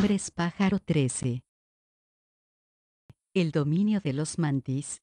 Hombres pájaro 13. El dominio de los mantis.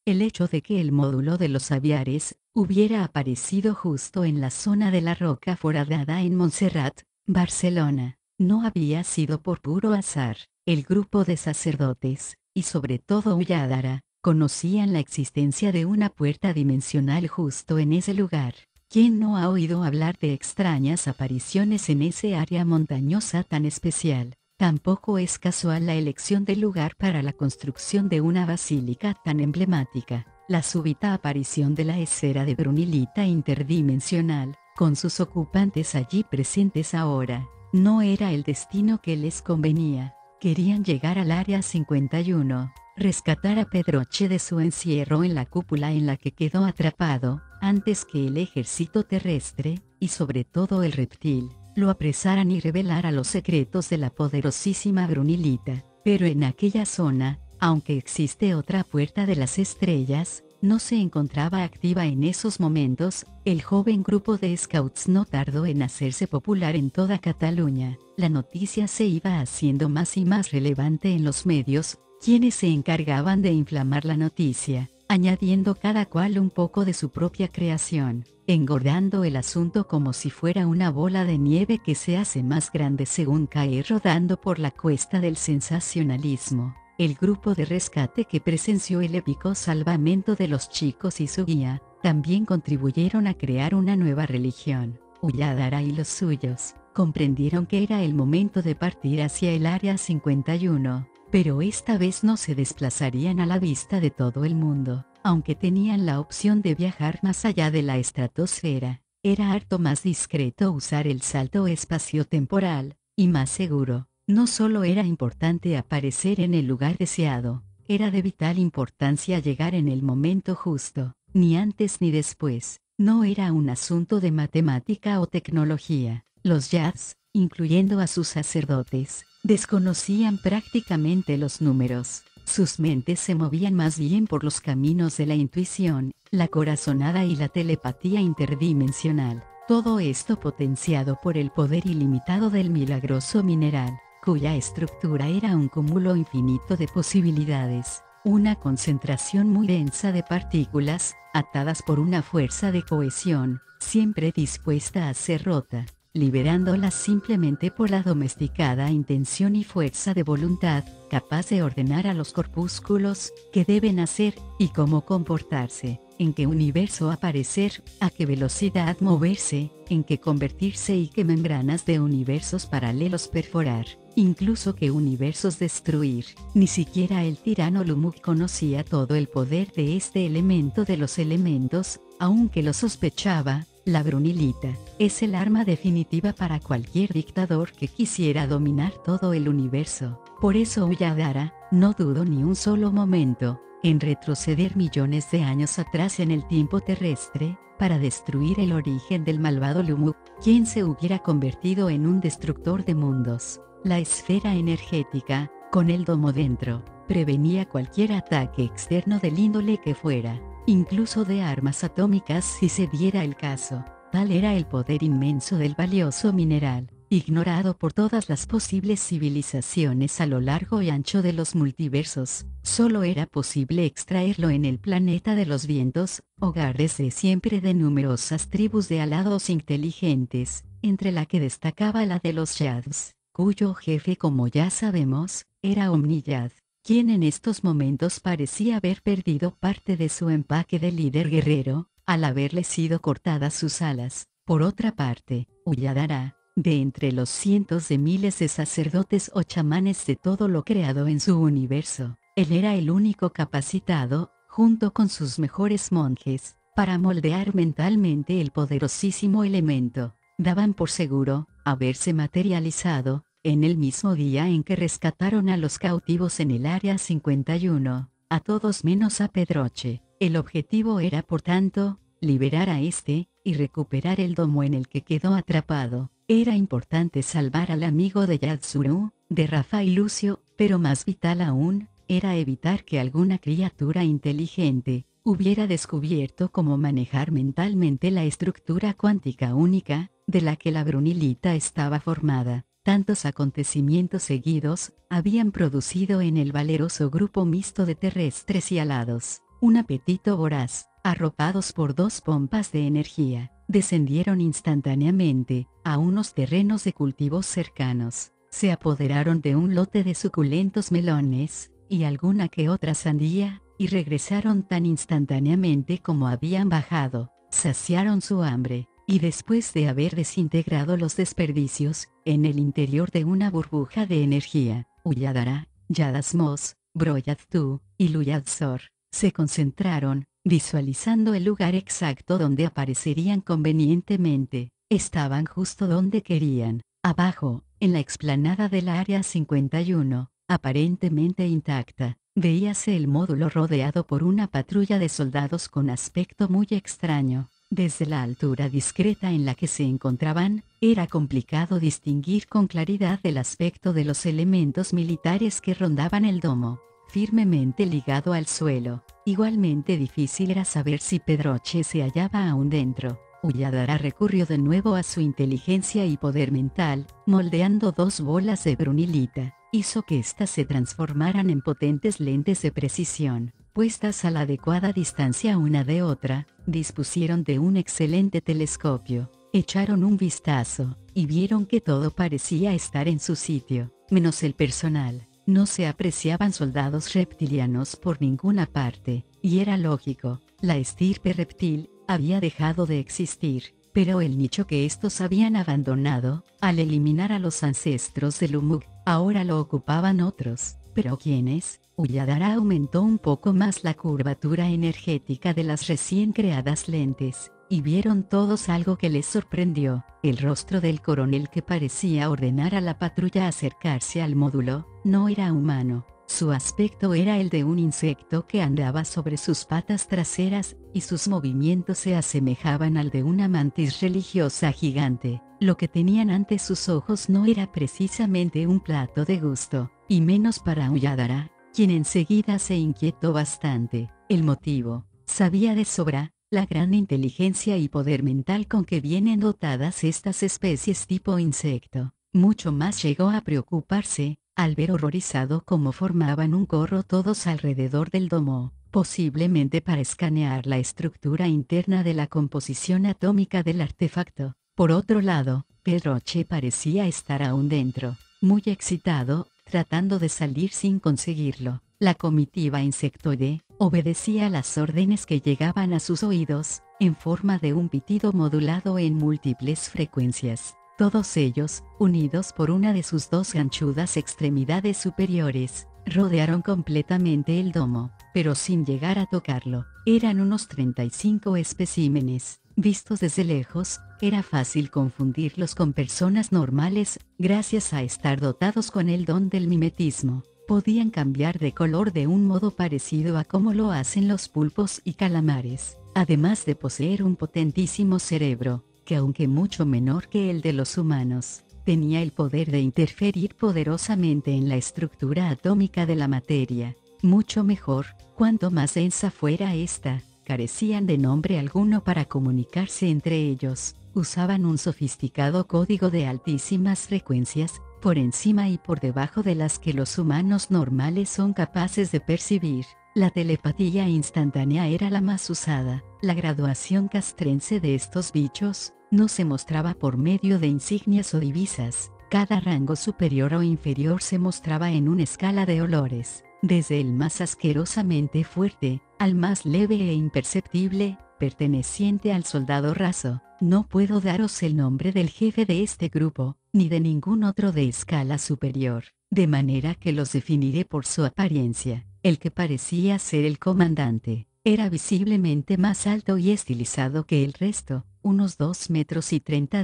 El hecho de que el módulo de los aviares hubiera aparecido justo en la zona de la Roca Foradada en Montserrat, Barcelona, no había sido por puro azar. El grupo de sacerdotes, y sobre todo Ulladara, conocían la existencia de una puerta dimensional justo en ese lugar. ¿Quién no ha oído hablar de extrañas apariciones en ese área montañosa tan especial? Tampoco es casual la elección del lugar para la construcción de una basílica tan emblemática. La súbita aparición de la esfera de Brunilita interdimensional, con sus ocupantes allí presentes ahora, no era el destino que les convenía. Querían llegar al área 51, rescatar a Pedroche de su encierro en la cúpula en la que quedó atrapado, antes que el ejército terrestre, y sobre todo el reptil, lo apresaran y revelara los secretos de la poderosísima Brunilita. Pero en aquella zona, aunque existe otra puerta de las estrellas, no se encontraba activa en esos momentos. El joven grupo de scouts no tardó en hacerse popular en toda Cataluña. La noticia se iba haciendo más y más relevante en los medios, quienes se encargaban de inflamar la noticia, añadiendo cada cual un poco de su propia creación, engordando el asunto como si fuera una bola de nieve que se hace más grande según cae rodando por la cuesta del sensacionalismo. El grupo de rescate que presenció el épico salvamento de los chicos y su guía, también contribuyeron a crear una nueva religión. Ulladara y los suyos comprendieron que era el momento de partir hacia el área 51, pero esta vez no se desplazarían a la vista de todo el mundo. Aunque tenían la opción de viajar más allá de la estratosfera, era harto más discreto usar el salto espaciotemporal, y más seguro. No solo era importante aparecer en el lugar deseado, era de vital importancia llegar en el momento justo, ni antes ni después. No era un asunto de matemática o tecnología. Los Yads, incluyendo a sus sacerdotes, desconocían prácticamente los números. Sus mentes se movían más bien por los caminos de la intuición, la corazonada y la telepatía interdimensional. Todo esto potenciado por el poder ilimitado del milagroso mineral, cuya estructura era un cúmulo infinito de posibilidades, una concentración muy densa de partículas, atadas por una fuerza de cohesión, siempre dispuesta a ser rota, liberándolas simplemente por la domesticada intención y fuerza de voluntad, capaz de ordenar a los corpúsculos qué deben hacer y cómo comportarse, en qué universo aparecer, a qué velocidad moverse, en qué convertirse y qué membranas de universos paralelos perforar, incluso qué universos destruir. Ni siquiera el tirano Lumuk conocía todo el poder de este elemento de los elementos, aunque lo sospechaba. La Brunilita es el arma definitiva para cualquier dictador que quisiera dominar todo el universo. Por eso Ulladara no dudó ni un solo momento en retroceder millones de años atrás en el tiempo terrestre, para destruir el origen del malvado Lumuk, quien se hubiera convertido en un destructor de mundos. La esfera energética, con el domo dentro, prevenía cualquier ataque externo del índole que fuera, incluso de armas atómicas si se diera el caso. Tal era el poder inmenso del valioso mineral, ignorado por todas las posibles civilizaciones a lo largo y ancho de los multiversos. Solo era posible extraerlo en el planeta de los vientos, hogar desde siempre de numerosas tribus de alados inteligentes, entre la que destacaba la de los Yads, cuyo jefe, como ya sabemos, era Omniyad, quien en estos momentos parecía haber perdido parte de su empaque de líder guerrero, al haberle sido cortadas sus alas. Por otra parte, Ulladara, de entre los cientos de miles de sacerdotes o chamanes de todo lo creado en su universo, él era el único capacitado, junto con sus mejores monjes, para moldear mentalmente el poderosísimo elemento. Daban por seguro haberse materializado en el mismo día en que rescataron a los cautivos en el área 51, a todos menos a Pedroche. El objetivo era, por tanto, liberar a este, y recuperar el domo en el que quedó atrapado. Era importante salvar al amigo de Yatsuru, de Rafa y Lucio, pero más vital aún, era evitar que alguna criatura inteligente hubiera descubierto cómo manejar mentalmente la estructura cuántica única, de la que la Brunilita estaba formada. Tantos acontecimientos seguidos habían producido en el valeroso grupo mixto de terrestres y alados un apetito voraz. Arropados por dos pompas de energía, descendieron instantáneamente a unos terrenos de cultivos cercanos, se apoderaron de un lote de suculentos melones y alguna que otra sandía, y regresaron tan instantáneamente como habían bajado, saciaron su hambre, y después de haber desintegrado los desperdicios, en el interior de una burbuja de energía, Uyadara, Yadasmos, Broyadtu y Luyadzor, se concentraron, visualizando el lugar exacto donde aparecerían convenientemente. Estaban justo donde querían, abajo, en la explanada del Área 51, aparentemente intacta. Veíase el módulo rodeado por una patrulla de soldados con aspecto muy extraño. Desde la altura discreta en la que se encontraban, era complicado distinguir con claridad el aspecto de los elementos militares que rondaban el domo, firmemente ligado al suelo. Igualmente difícil era saber si Pedroche se hallaba aún dentro. Uyadara recurrió de nuevo a su inteligencia y poder mental, moldeando dos bolas de brunilita. Hizo que éstas se transformaran en potentes lentes de precisión, puestas a la adecuada distancia una de otra. Dispusieron de un excelente telescopio, echaron un vistazo, y vieron que todo parecía estar en su sitio, menos el personal. No se apreciaban soldados reptilianos por ninguna parte, y era lógico, la estirpe reptil había dejado de existir, pero el nicho que estos habían abandonado, al eliminar a los ancestros de Lumug, ahora lo ocupaban otros. ¿Pero quiénes? Uyadara aumentó un poco más la curvatura energética de las recién creadas lentes, y vieron todos algo que les sorprendió. El rostro del coronel, que parecía ordenar a la patrulla acercarse al módulo, no era humano. Su aspecto era el de un insecto que andaba sobre sus patas traseras, y sus movimientos se asemejaban al de una mantis religiosa gigante. Lo que tenían ante sus ojos no era precisamente un plato de gusto, y menos para Uyadara, quien enseguida se inquietó bastante. El motivo, sabía de sobra, la gran inteligencia y poder mental con que vienen dotadas estas especies tipo insecto. Mucho más llegó a preocuparse, al ver horrorizado cómo formaban un corro todos alrededor del domo, posiblemente para escanear la estructura interna de la composición atómica del artefacto. Por otro lado, Pedroche parecía estar aún dentro, muy excitado, tratando de salir sin conseguirlo. La comitiva insectoide obedecía a las órdenes que llegaban a sus oídos, en forma de un pitido modulado en múltiples frecuencias. Todos ellos, unidos por una de sus dos ganchudas extremidades superiores, rodearon completamente el domo, pero sin llegar a tocarlo. Eran unos 35 especímenes. Vistos desde lejos, era fácil confundirlos con personas normales, gracias a estar dotados con el don del mimetismo. Podían cambiar de color de un modo parecido a como lo hacen los pulpos y calamares, además de poseer un potentísimo cerebro, que aunque mucho menor que el de los humanos, tenía el poder de interferir poderosamente en la estructura atómica de la materia. Mucho mejor, cuanto más densa fuera esta. Carecían de nombre alguno para comunicarse entre ellos, usaban un sofisticado código de altísimas frecuencias, por encima y por debajo de las que los humanos normales son capaces de percibir. La telepatía instantánea era la más usada. La graduación castrense de estos bichos no se mostraba por medio de insignias o divisas. Cada rango superior o inferior se mostraba en una escala de olores, desde el más asquerosamente fuerte, al más leve e imperceptible, perteneciente al soldado raso. No puedo daros el nombre del jefe de este grupo, ni de ningún otro de escala superior, de manera que los definiré por su apariencia. El que parecía ser el comandante, era visiblemente más alto y estilizado que el resto, unos 2,30 metros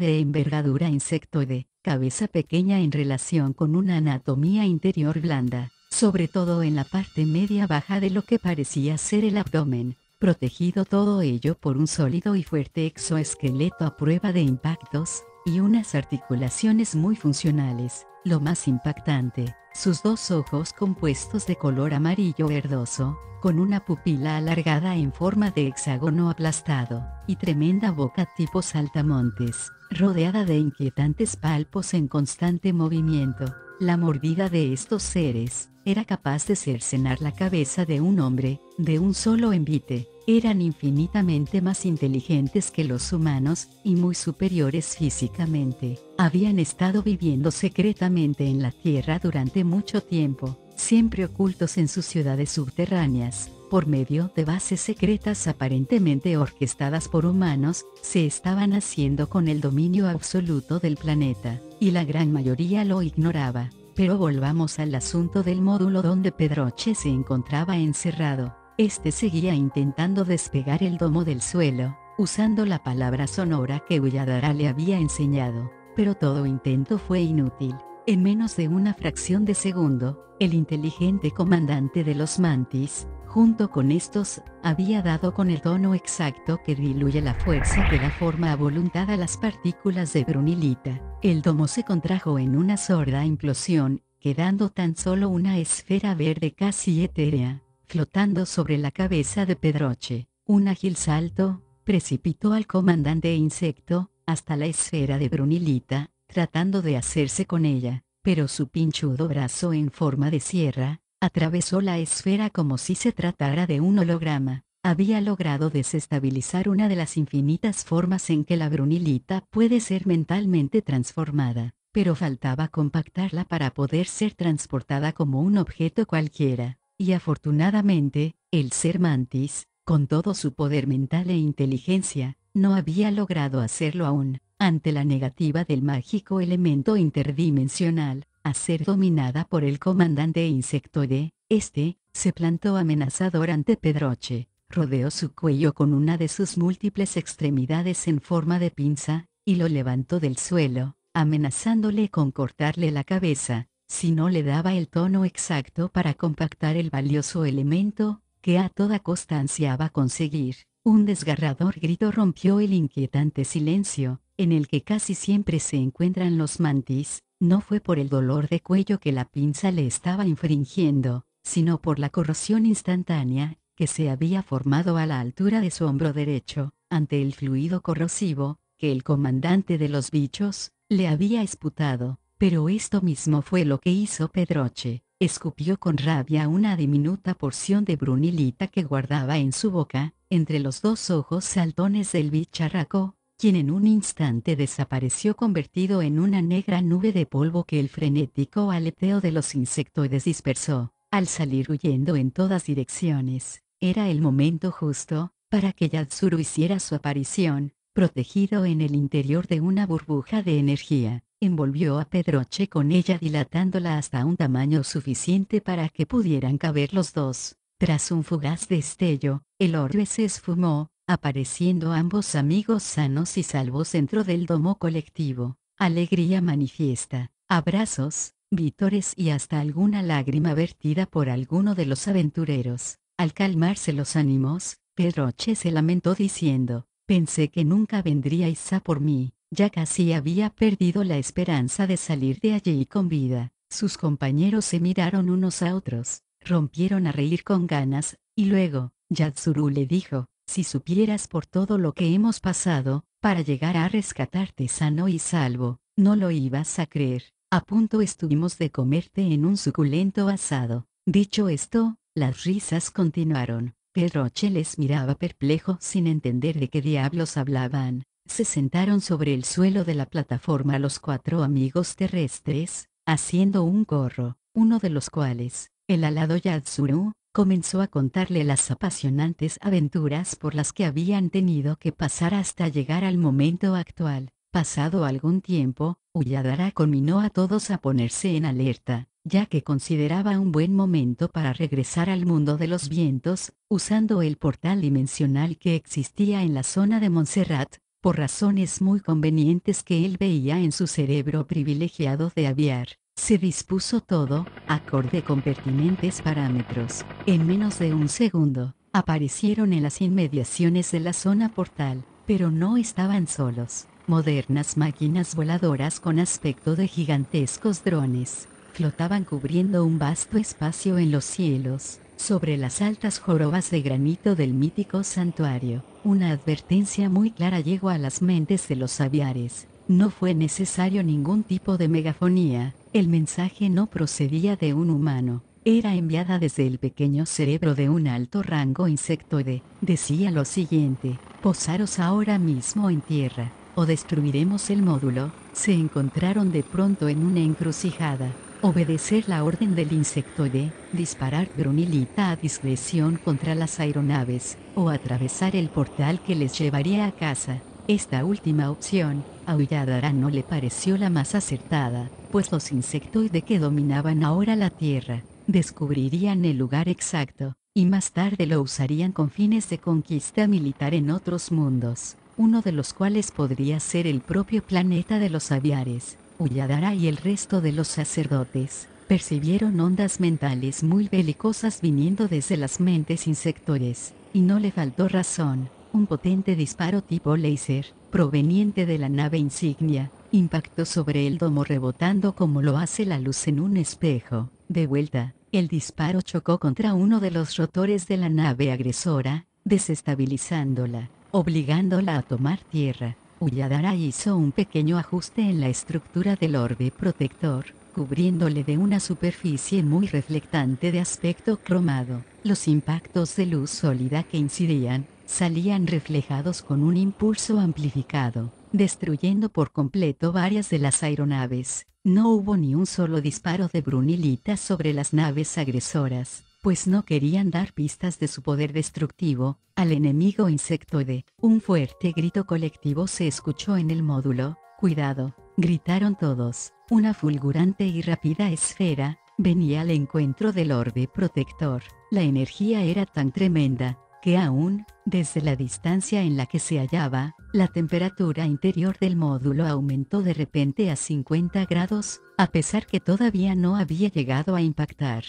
de envergadura insectoide, cabeza pequeña en relación con una anatomía interior blanda, sobre todo en la parte media baja de lo que parecía ser el abdomen, protegido todo ello por un sólido y fuerte exoesqueleto a prueba de impactos, y unas articulaciones muy funcionales. Lo más impactante, sus dos ojos compuestos de color amarillo verdoso, con una pupila alargada en forma de hexágono aplastado, y tremenda boca tipo saltamontes, rodeada de inquietantes palpos en constante movimiento. La mordida de estos seres era capaz de cercenar la cabeza de un hombre, de un solo envite. Eran infinitamente más inteligentes que los humanos, y muy superiores físicamente. Habían estado viviendo secretamente en la Tierra durante mucho tiempo, siempre ocultos en sus ciudades subterráneas. Por medio de bases secretas aparentemente orquestadas por humanos, se estaban haciendo con el dominio absoluto del planeta, y la gran mayoría lo ignoraba. Pero volvamos al asunto del módulo donde Pedroche se encontraba encerrado. Este seguía intentando despegar el domo del suelo, usando la palabra sonora que Ulladara le había enseñado, pero todo intento fue inútil. En menos de una fracción de segundo, el inteligente comandante de los Mantis, junto con estos, había dado con el tono exacto que diluye la fuerza que da forma a voluntad a las partículas de brunilita. El domo se contrajo en una sorda implosión, quedando tan solo una esfera verde casi etérea, flotando sobre la cabeza de Pedroche. Un ágil salto precipitó al comandante insecto hasta la esfera de brunilita, tratando de hacerse con ella, pero su pinchudo brazo en forma de sierra atravesó la esfera como si se tratara de un holograma. Había logrado desestabilizar una de las infinitas formas en que la brunilita puede ser mentalmente transformada, pero faltaba compactarla para poder ser transportada como un objeto cualquiera. Y afortunadamente, el ser mantis, con todo su poder mental e inteligencia, no había logrado hacerlo aún. Ante la negativa del mágico elemento interdimensional a ser dominada por el comandante insectoide, este se plantó amenazador ante Pedroche, rodeó su cuello con una de sus múltiples extremidades en forma de pinza, y lo levantó del suelo, amenazándole con cortarle la cabeza, si no le daba el tono exacto para compactar el valioso elemento, que a toda costa ansiaba conseguir. Un desgarrador grito rompió el inquietante silencio, en el que casi siempre se encuentran los mantis. No fue por el dolor de cuello que la pinza le estaba infringiendo, sino por la corrosión instantánea, que se había formado a la altura de su hombro derecho, ante el fluido corrosivo, que el comandante de los bichos le había esputado. Pero esto mismo fue lo que hizo Pedroche. Escupió con rabia una diminuta porción de brunilita que guardaba en su boca, entre los dos ojos saltones del bicharraco, quien en un instante desapareció convertido en una negra nube de polvo que el frenético aleteo de los insectoides dispersó. Al salir huyendo en todas direcciones, era el momento justo para que Yatsuru hiciera su aparición, protegido en el interior de una burbuja de energía. Envolvió a Pedroche con ella dilatándola hasta un tamaño suficiente para que pudieran caber los dos. Tras un fugaz destello, el orbe se esfumó, apareciendo ambos amigos sanos y salvos dentro del domo colectivo. Alegría manifiesta, abrazos, vítores y hasta alguna lágrima vertida por alguno de los aventureros. Al calmarse los ánimos, Pedroche se lamentó diciendo: «Pensé que nunca vendríais a por mí». Ya casi había perdido la esperanza de salir de allí con vida. Sus compañeros se miraron unos a otros, rompieron a reír con ganas, y luego, Yatsuru le dijo: «Si supieras por todo lo que hemos pasado, para llegar a rescatarte sano y salvo, no lo ibas a creer. A punto estuvimos de comerte en un suculento asado». Dicho esto, las risas continuaron. Pedroche les miraba perplejo sin entender de qué diablos hablaban. Se sentaron sobre el suelo de la plataforma los cuatro amigos terrestres, haciendo un corro, uno de los cuales, el alado Yatsuru, comenzó a contarle las apasionantes aventuras por las que habían tenido que pasar hasta llegar al momento actual. Pasado algún tiempo, Ulladara conminó a todos a ponerse en alerta, ya que consideraba un buen momento para regresar al mundo de los vientos, usando el portal dimensional que existía en la zona de Montserrat, por razones muy convenientes que él veía en su cerebro privilegiado de aviar. Se dispuso todo, acorde con pertinentes parámetros. En menos de un segundo, aparecieron en las inmediaciones de la zona portal, pero no estaban solos. Modernas máquinas voladoras con aspecto de gigantescos drones, flotaban cubriendo un vasto espacio en los cielos, sobre las altas jorobas de granito del mítico santuario. Una advertencia muy clara llegó a las mentes de los aviares. No fue necesario ningún tipo de megafonía, el mensaje no procedía de un humano. Era enviada desde el pequeño cerebro de un alto rango insectoide. Decía lo siguiente: posaros ahora mismo en tierra, o destruiremos el módulo. Se encontraron de pronto en una encrucijada. Obedecer la orden del insectoide, disparar Brunilita a discreción contra las aeronaves, o atravesar el portal que les llevaría a casa. Esta última opción, a Ulladara no le pareció la más acertada, pues los insectoides que dominaban ahora la Tierra, descubrirían el lugar exacto, y más tarde lo usarían con fines de conquista militar en otros mundos, uno de los cuales podría ser el propio planeta de los aviares. Ulladara y el resto de los sacerdotes percibieron ondas mentales muy belicosas viniendo desde las mentes insectores, y no le faltó razón. Un potente disparo tipo láser, proveniente de la nave insignia, impactó sobre el domo rebotando como lo hace la luz en un espejo. De vuelta, el disparo chocó contra uno de los rotores de la nave agresora, desestabilizándola, obligándola a tomar tierra. Ulladara hizo un pequeño ajuste en la estructura del orbe protector, cubriéndole de una superficie muy reflectante de aspecto cromado. Los impactos de luz sólida que incidían, salían reflejados con un impulso amplificado, destruyendo por completo varias de las aeronaves. No hubo ni un solo disparo de Brunilita sobre las naves agresoras, pues no querían dar pistas de su poder destructivo al enemigo insectoide. Un fuerte grito colectivo se escuchó en el módulo. ¡Cuidado!, gritaron todos. Una fulgurante y rápida esfera venía al encuentro del orbe protector. La energía era tan tremenda que aún, desde la distancia en la que se hallaba, la temperatura interior del módulo aumentó de repente a 50 grados, a pesar que todavía no había llegado a impactar.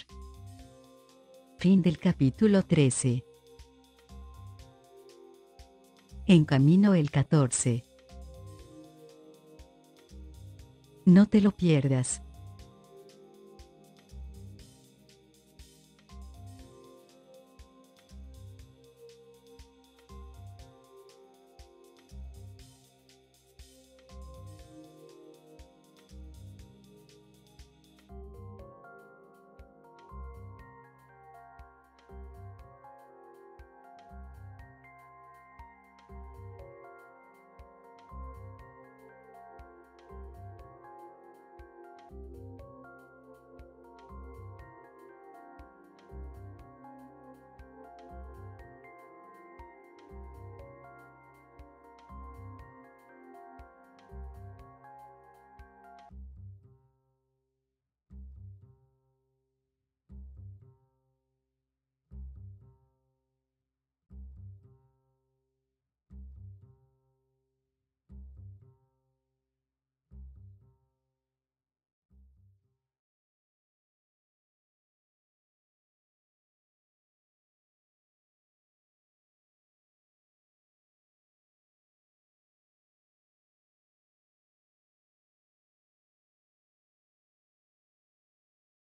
Fin del capítulo 13. En camino el 14. No te lo pierdas.